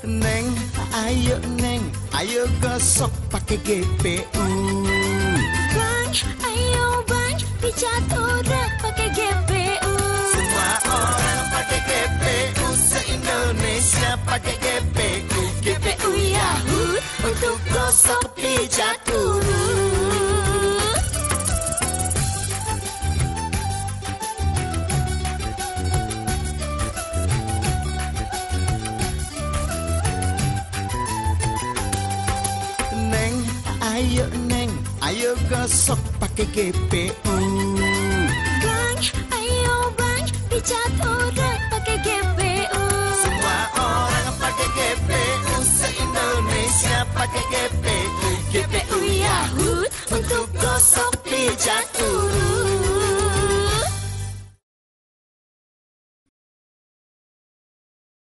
Neng, ayo gosok pakai GPU. Bang, pijat urat pakai GPU. Semua orang pakai GPU, se-Indonesia pakai GPU. GPU Yahoo untuk gosok pijat urut. Neng, ayo gosok pakai GPU. Bang, pijat urat pakai GPU. Semua orang pakai GPU, se-Indonesia pakai GPU.